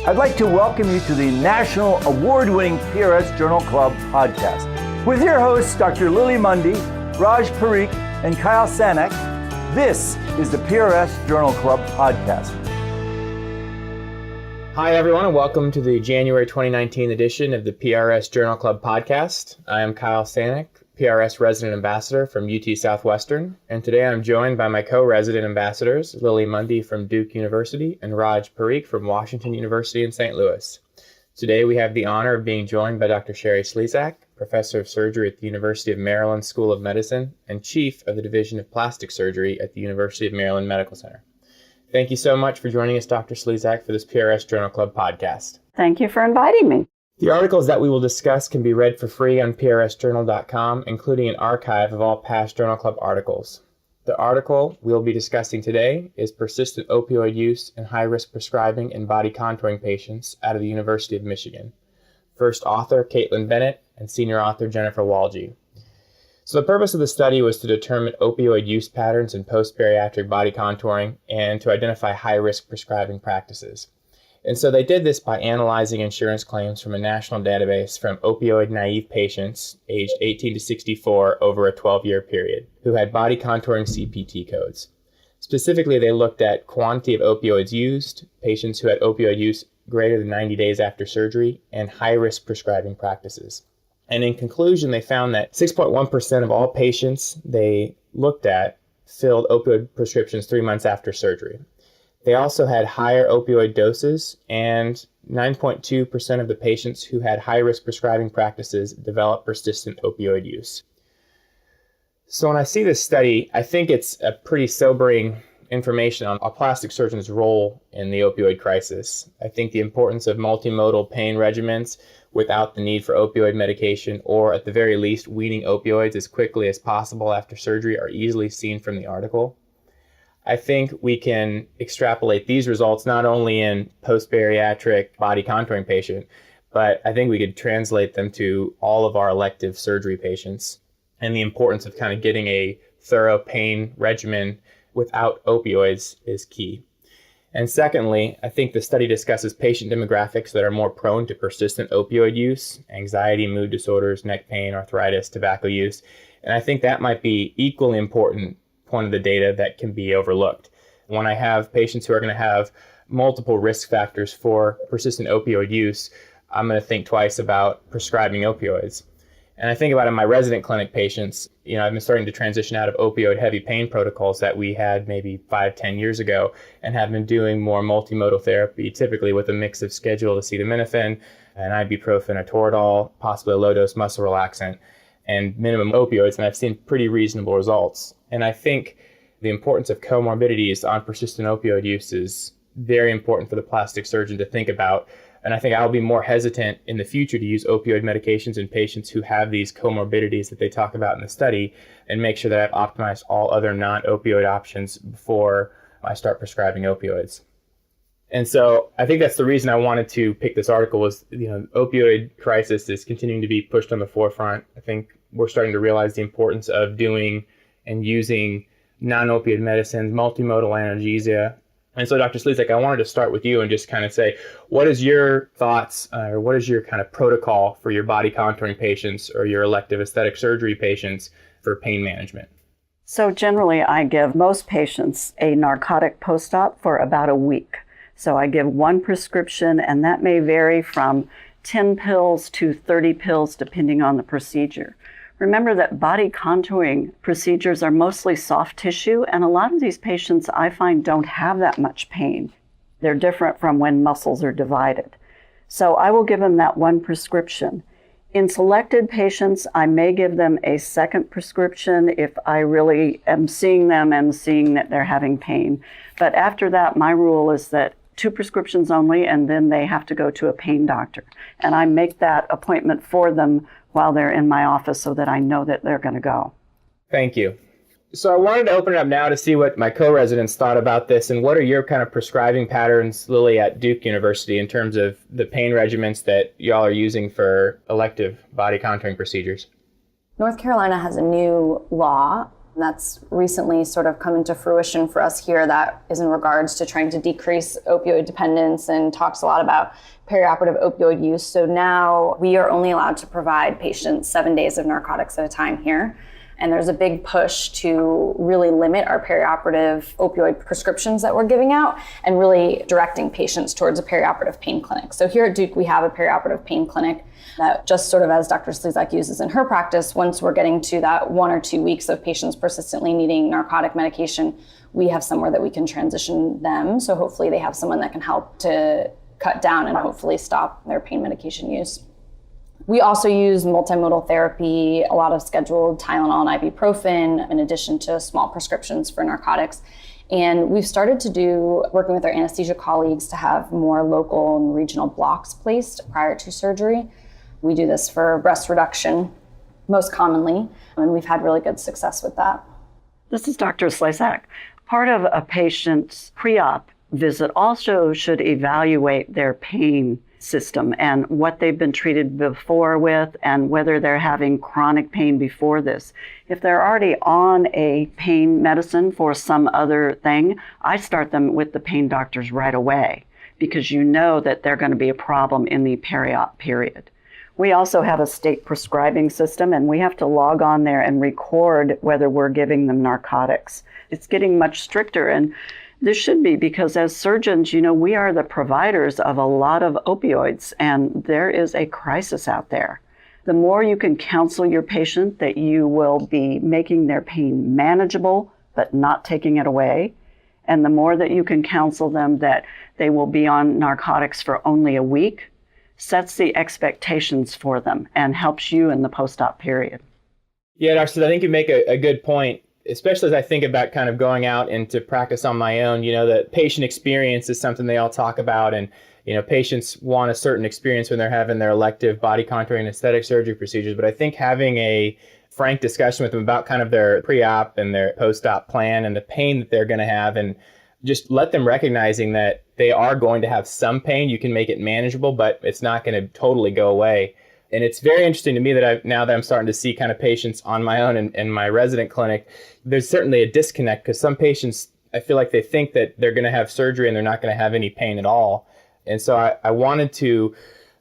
I'd like to welcome you to the National Award-winning PRS Journal Club podcast. With your hosts, Dr. Lily Mundy, Raj Parikh, and Kyle Sanniec, this is the PRS Journal Club podcast. Hi, everyone, and welcome to the January 2019 edition of the PRS Journal Club podcast. I am Kyle Sanniec, PRS Resident Ambassador from UT Southwestern, and today I'm joined by my co-resident ambassadors, Lily Mundy from Duke University and Raj Parikh from Washington University in St. Louis. Today we have the honor of being joined by Dr. Sheri Slezak, Professor of Surgery at the University of Maryland School of Medicine and Chief of the Division of Plastic Surgery at the University of Maryland Medical Center. Thank you so much for joining us, Dr. Slezak, for this PRS Journal Club podcast. Thank you for inviting me. The articles that we will discuss can be read for free on prsjournal.com, including an archive of all past Journal Club articles. The article we'll be discussing today is Persistent Opioid Use in High-Risk Prescribing in Body Contouring Patients out of the University of Michigan. First author, Bennett, and senior author, Jennifer Walge. So the purpose of the study was to determine opioid use patterns in post-bariatric body contouring and to identify high-risk prescribing practices. And so they did this by analyzing insurance claims from a national database from opioid-naive patients aged 18 to 64 over a 12-year period who had body contouring CPT codes. Specifically, they looked at quantity of opioids used, patients who had opioid use greater than 90 days after surgery, and high-risk prescribing practices. And in conclusion, they found that 6.1% of all patients they looked at filled opioid prescriptions 3 months after surgery. They also had higher opioid doses, and 9.2% of the patients who had high-risk prescribing practices developed persistent opioid use. So when I see this study, I think it's a pretty sobering information on a plastic surgeon's role in the opioid crisis. I think the importance of multimodal pain regimens without the need for opioid medication, or at the very least weaning opioids as quickly as possible after surgery, are easily seen from the article. I think we can extrapolate these results not only in post-bariatric body contouring patient, but I think we could translate them to all of our elective surgery patients. And the importance of kind of getting a thorough pain regimen without opioids is key. And secondly, I think the study discusses patient demographics that are more prone to persistent opioid use, anxiety, mood disorders, neck pain, arthritis, tobacco use. And I think that might be equally important point of the data that can be overlooked. When I have patients who are going to have multiple risk factors for persistent opioid use, I'm going to think twice about prescribing opioids. And I think about in my resident clinic patients, I've been starting to transition out of opioid heavy pain protocols that we had maybe 5-10 years ago and have been doing more multimodal therapy, typically with a mix of scheduled acetaminophen, an ibuprofen, or Toradol, possibly a low-dose muscle relaxant, and minimum opioids, and I've seen pretty reasonable results. And I think the importance of comorbidities on persistent opioid use is very important for the plastic surgeon to think about. And I think I'll be more hesitant in the future to use opioid medications in patients who have these comorbidities that they talk about in the study, and make sure that I've optimized all other non-opioid options before I start prescribing opioids. And so I think that's the reason I wanted to pick this article was, opioid crisis is continuing to be pushed on the forefront. I think we're starting to realize the importance of doing and using non-opioid medicines, multimodal analgesia. And so, Dr. Slezak, I wanted to start with you and just kind of say, what is your thoughts or what is your kind of protocol for your body contouring patients or your elective aesthetic surgery patients for pain management? So generally, I give most patients a narcotic post-op for about a week. So I give one prescription, and that may vary from 10 pills to 30 pills depending on the procedure. Remember that body contouring procedures are mostly soft tissue, and a lot of these patients I find don't have that much pain. They're different from when muscles are divided. So I will give them that one prescription. In selected patients, I may give them a second prescription if I really am seeing them and seeing that they're having pain. But after that, my rule is that 2 prescriptions only, and then they have to go to a pain doctor. And I make that appointment for them while they're in my office so that I know that they're going to go. Thank you. So I wanted to open it up now to see what my co-residents thought about this, and what are your kind of prescribing patterns, Lily, at Duke University in terms of the pain regimens that y'all are using for elective body contouring procedures? North Carolina has a new law And that's recently sort of come into fruition for us here. That is in regards to trying to decrease opioid dependence and talks a lot about perioperative opioid use. So now we are only allowed to provide patients 7 days of narcotics at a time here. And there's a big push to really limit our perioperative opioid prescriptions that we're giving out and really directing patients towards a perioperative pain clinic. So here at Duke, we have a perioperative pain clinic that just sort of as Dr. Slezak uses in her practice, once we're getting to that 1 or 2 weeks of patients persistently needing narcotic medication, we have somewhere that we can transition them. So hopefully they have someone that can help to cut down and hopefully stop their pain medication use. We also use multimodal therapy, a lot of scheduled Tylenol and ibuprofen, in addition to small prescriptions for narcotics. And we've started to do, working with our anesthesia colleagues, to have more local and regional blocks placed prior to surgery. We do this for breast reduction most commonly, and we've had really good success with that. This is Dr. Slezak. Part of a patient's pre-op visit also should evaluate their pain system and what they've been treated before with and whether they're having chronic pain before this. If they're already on a pain medicine for some other thing, I start them with the pain doctors right away because you know that they're going to be a problem in the peri-op period. We also have a state prescribing system, and we have to log on there and record whether we're giving them narcotics. It's getting much stricter, and this should be, because as surgeons, we are the providers of a lot of opioids, and there is a crisis out there. The more you can counsel your patient that you will be making their pain manageable, but not taking it away, and the more that you can counsel them that they will be on narcotics for only a week, sets the expectations for them and helps you in the post-op period. Yeah, Dr. Slezak, I think you make a good point, especially as I think about kind of going out into practice on my own. The patient experience is something they all talk about, and patients want a certain experience when they're having their elective body contouring and aesthetic surgery procedures. But I think having a frank discussion with them about kind of their pre-op and their post-op plan and the pain that they're going to have, and just let them recognizing that they are going to have some pain. You can make it manageable, but it's not going to totally go away. And it's very interesting to me that now that I'm starting to see kind of patients on my own in my resident clinic, there's certainly a disconnect because some patients, I feel like they think that they're going to have surgery and they're not going to have any pain at all. And so I wanted to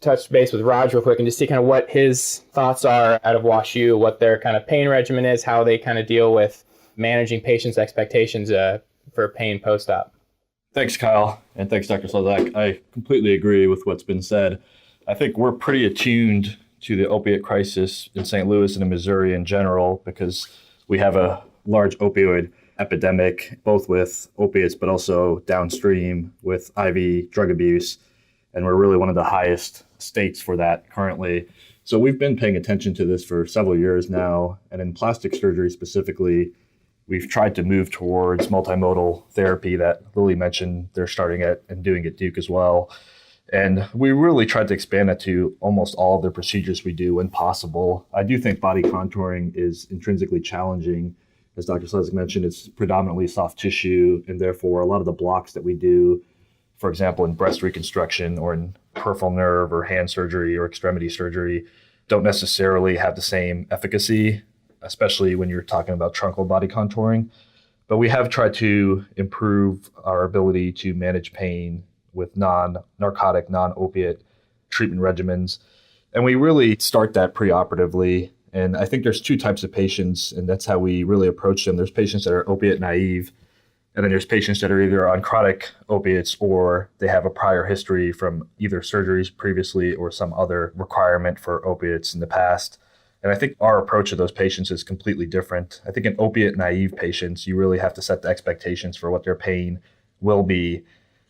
touch base with Raj real quick and just see kind of what his thoughts are out of WashU, what their kind of pain regimen is, how they kind of deal with managing patients' expectations for pain post-op. Thanks, Kyle, and thanks, Dr. Slezak. I completely agree with what's been said. I think we're pretty attuned to the opiate crisis in St. Louis and in Missouri in general because we have a large opioid epidemic, both with opiates, but also downstream with IV drug abuse. And we're really one of the highest states for that currently. So we've been paying attention to this for several years now. And in plastic surgery specifically, we've tried to move towards multimodal therapy that Lily mentioned they're starting at and doing at Duke as well. And we really tried to expand that to almost all of the procedures we do when possible. I do think body contouring is intrinsically challenging. As Dr. Slezak mentioned, it's predominantly soft tissue, and therefore a lot of the blocks that we do, for example, in breast reconstruction or in peripheral nerve or hand surgery or extremity surgery, don't necessarily have the same efficacy, especially when you're talking about truncal body contouring. But we have tried to improve our ability to manage pain with non-narcotic, non-opiate treatment regimens. And we really start that preoperatively. And I think there's two types of patients, and that's how we really approach them. There's patients that are opiate naive, and then there's patients that are either on chronic opiates or they have a prior history from either surgeries previously or some other requirement for opiates in the past. And I think our approach to those patients is completely different. I think in opiate naive patients, you really have to set the expectations for what their pain will be.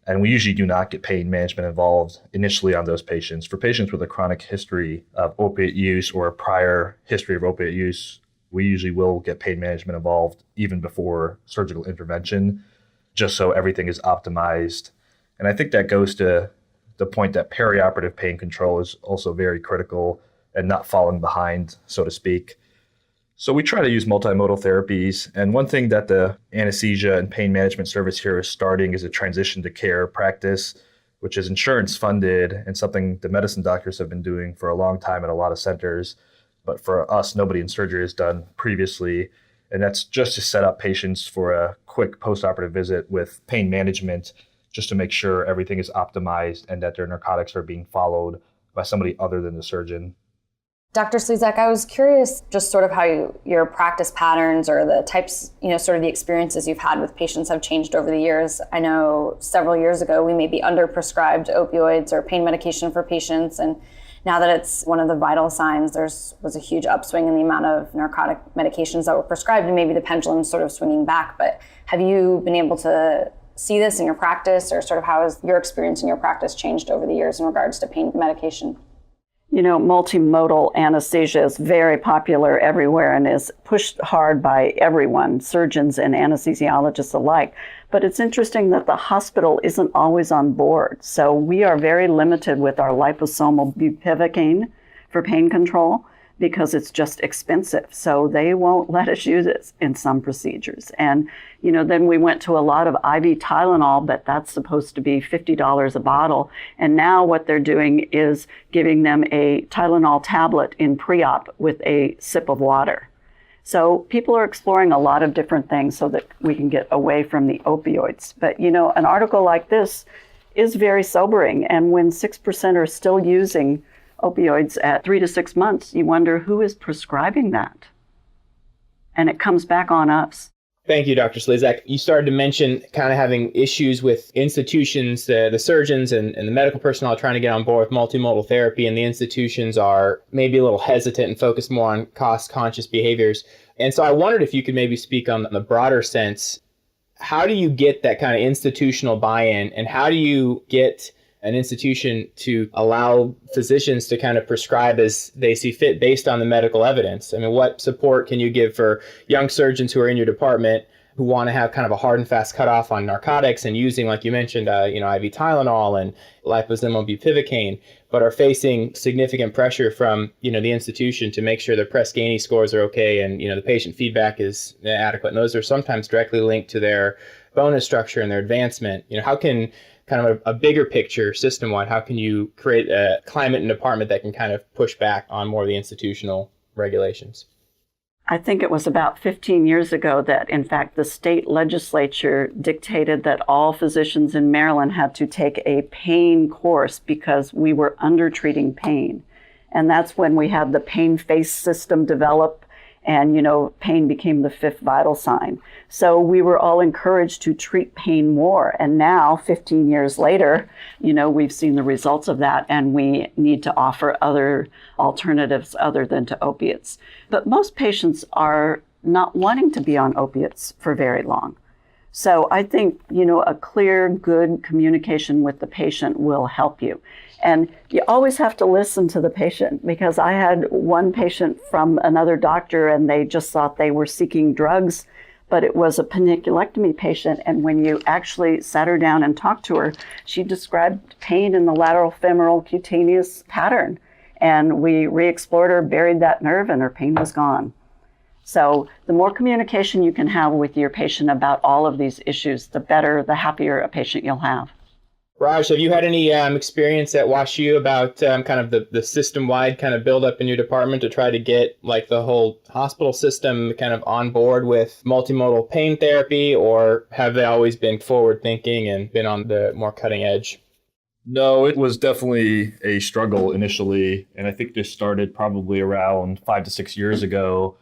And we usually do not get pain management involved initially on those patients. For patients with a chronic history of opiate use or a prior history of opiate use, we usually will get pain management involved even before surgical intervention, just so everything is optimized. And I think that goes to the point that perioperative pain control is also very critical and not falling behind, so to speak. So we try to use multimodal therapies. And one thing that the anesthesia and pain management service here is starting is a transition to care practice, which is insurance funded and something the medicine doctors have been doing for a long time at a lot of centers. But for us, nobody in surgery has done previously. And that's just to set up patients for a quick postoperative visit with pain management, just to make sure everything is optimized and that their narcotics are being followed by somebody other than the surgeon. Dr. Slezak, I was curious just sort of how your practice patterns or the types, sort of the experiences you've had with patients have changed over the years. I know several years ago we maybe underprescribed opioids or pain medication for patients, and now that it's one of the vital signs, was a huge upswing in the amount of narcotic medications that were prescribed, and maybe the pendulum's sort of swinging back. But have you been able to see this in your practice, or sort of how has your experience in your practice changed over the years in regards to pain medication? Multimodal anesthesia is very popular everywhere and is pushed hard by everyone, surgeons and anesthesiologists alike. But it's interesting that the hospital isn't always on board. So we are very limited with our liposomal bupivacaine for pain control because it's just expensive. So they won't let us use it in some procedures. And, then we went to a lot of IV Tylenol, but that's supposed to be $50 a bottle. And now what they're doing is giving them a Tylenol tablet in pre-op with a sip of water. So people are exploring a lot of different things so that we can get away from the opioids. But, an article like this is very sobering. And when 6% are still using opioids at 3 to 6 months, you wonder who is prescribing that. And it comes back on us. Thank you, Dr. Slezak. You started to mention kind of having issues with institutions, the surgeons and the medical personnel trying to get on board with multimodal therapy, and the institutions are maybe a little hesitant and focused more on cost-conscious behaviors. And so I wondered if you could maybe speak on the broader sense. How do you get that kind of institutional buy-in, and how do you get an institution to allow physicians to kind of prescribe as they see fit based on the medical evidence? I mean, what support can you give for young surgeons who are in your department who want to have kind of a hard and fast cutoff on narcotics and using, like you mentioned, IV Tylenol and liposomal bupivacaine, but are facing significant pressure from, the institution to make sure their Press Ganey scores are okay and, the patient feedback is adequate. And those are sometimes directly linked to their bonus structure and their advancement. How can kind of a bigger picture system-wide, how can you create a climate and department that can kind of push back on more of the institutional regulations? I think it was about 15 years ago that, in fact, the state legislature dictated that all physicians in Maryland had to take a pain course because we were undertreating pain. And that's when we had the pain face system develop. And, pain became the 5th vital sign. So we were all encouraged to treat pain more. And now, 15 years later, we've seen the results of that, and we need to offer other alternatives other than to opiates. But most patients are not wanting to be on opiates for very long. So I think, a clear, good communication with the patient will help you. And you always have to listen to the patient, because I had one patient from another doctor and they just thought they were seeking drugs, but it was a paniculectomy patient. And when you actually sat her down and talked to her, she described pain in the lateral femoral cutaneous pattern. And we re-explored her, buried that nerve, and her pain was gone. So the more communication you can have with your patient about all of these issues, the better, the happier a patient you'll have. Raj, have you had any experience at WashU about kind of the system-wide kind of build-up in your department to try to get like the whole hospital system kind of on board with multimodal pain therapy, or have they always been forward-thinking and been on the more cutting edge? No, it was definitely a struggle initially, and I think this started probably around 5 to 6 years ago,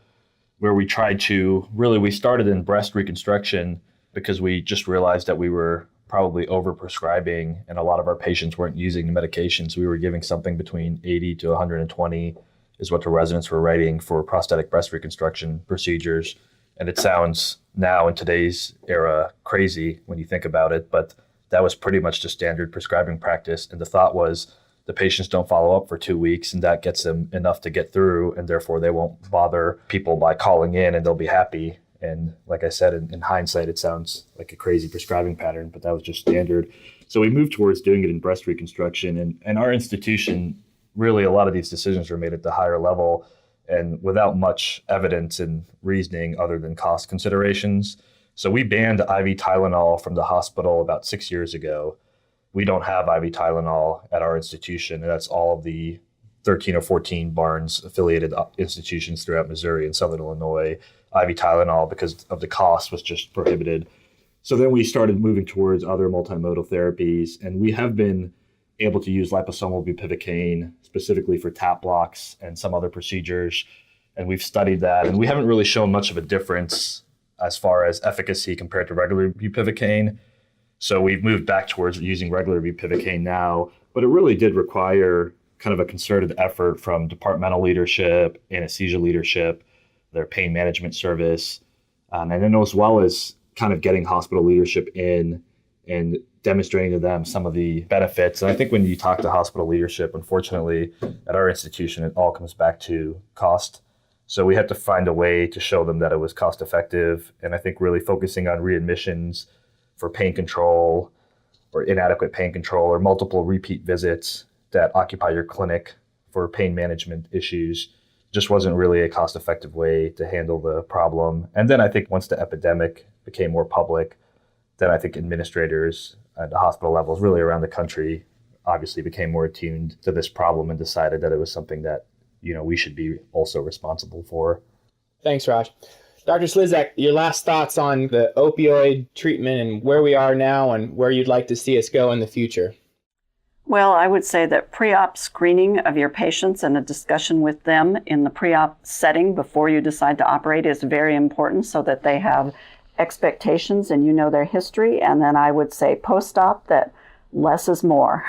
where we started in breast reconstruction because we just realized that we were probably over-prescribing, and a lot of our patients weren't using the medications. We were giving something between 80 to 120 is what the residents were writing for prosthetic breast reconstruction procedures. And it sounds now in today's era crazy when you think about it, but that was pretty much the standard prescribing practice. And the thought was the patients don't follow up for 2 weeks, and that gets them enough to get through, and therefore they won't bother people by calling in and they'll be happy. And like I said, in hindsight, it sounds like a crazy prescribing pattern, but that was just standard. So we moved towards doing it in breast reconstruction. And our institution, really a lot of these decisions were made at the higher level and without much evidence and reasoning other than cost considerations. So we banned IV Tylenol from the hospital about 6 years ago. We don't have IV Tylenol at our institution, and that's all of the 13 or 14 Barnes-affiliated institutions throughout Missouri and Southern Illinois. IV Tylenol, because of the cost, was just prohibited. So then we started moving towards other multimodal therapies, and we have been able to use liposomal bupivacaine specifically for tap blocks and some other procedures. And we've studied that, and we haven't really shown much of a difference as far as efficacy compared to regular bupivacaine. So we've moved back towards using regular bupivacaine now, but it really did require kind of a concerted effort from departmental leadership, anesthesia leadership, their pain management service, and then as well as kind of getting hospital leadership in and demonstrating to them some of the benefits. And I think when you talk to hospital leadership, unfortunately, at our institution, it all comes back to cost. So we had to find a way to show them that it was cost effective. And I think really focusing on readmissions for pain control or inadequate pain control or multiple repeat visits that occupy your clinic for pain management issues just wasn't really a cost-effective way to handle the problem. And then I think once the epidemic became more public, then I think administrators at the hospital levels really around the country obviously became more attuned to this problem and decided that it was something that, we should be also responsible for. Thanks, Raj. Dr. Slezak, your last thoughts on the opioid treatment and where we are now and where you'd like to see us go in the future? Well, I would say that pre-op screening of your patients and a discussion with them in the pre-op setting before you decide to operate is very important so that they have expectations and you know their history. And then I would say post-op that less is more.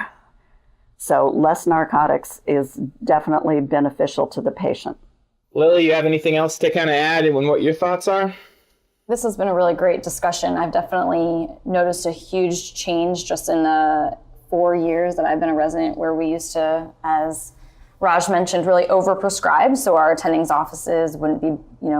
So less narcotics is definitely beneficial to the patient. Lily, you have anything else to kind of add and what your thoughts are? This has been a really great discussion. I've definitely noticed a huge change just in the 4 years that I've been a resident, where we used to, as Raj mentioned, really overprescribe. So our attendings offices wouldn't be,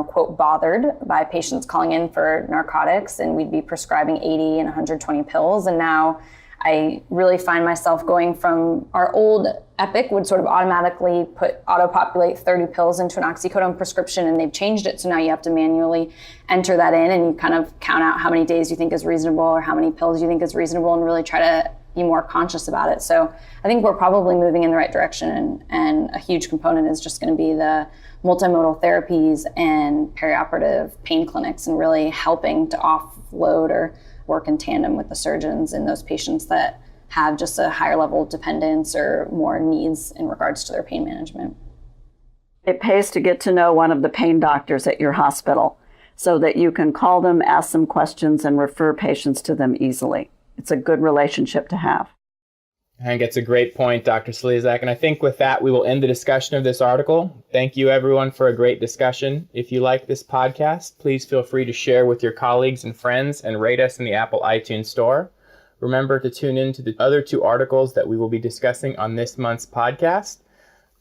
quote, bothered by patients calling in for narcotics, and we'd be prescribing 80 and 120 pills. And now I really find myself going from our old Epic would sort of automatically auto-populate 30 pills into an oxycodone prescription, and they've changed it. So now you have to manually enter that in, and you kind of count out how many days you think is reasonable or how many pills you think is reasonable and really try to be more conscious about it. So I think we're probably moving in the right direction, and a huge component is just going to be the multimodal therapies and perioperative pain clinics, and really helping to offload or work in tandem with the surgeons in those patients that have just a higher level of dependence or more needs in regards to their pain management. It pays to get to know one of the pain doctors at your hospital so that you can call them, ask them questions, and refer patients to them easily. It's a good relationship to have. I think it's a great point, Dr. Slezak. And I think with that, we will end the discussion of this article. Thank you, everyone, for a great discussion. If you like this podcast, please feel free to share with your colleagues and friends and rate us in the Apple iTunes Store. Remember to tune in to the other 2 articles that we will be discussing on this month's podcast.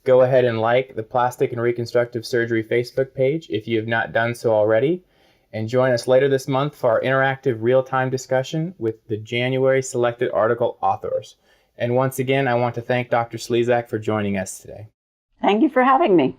Go ahead and like the Plastic and Reconstructive Surgery Facebook page if you have not done so already. And join us later this month for our interactive real-time discussion with the January selected article authors. And once again, I want to thank Dr. Slezak for joining us today. Thank you for having me.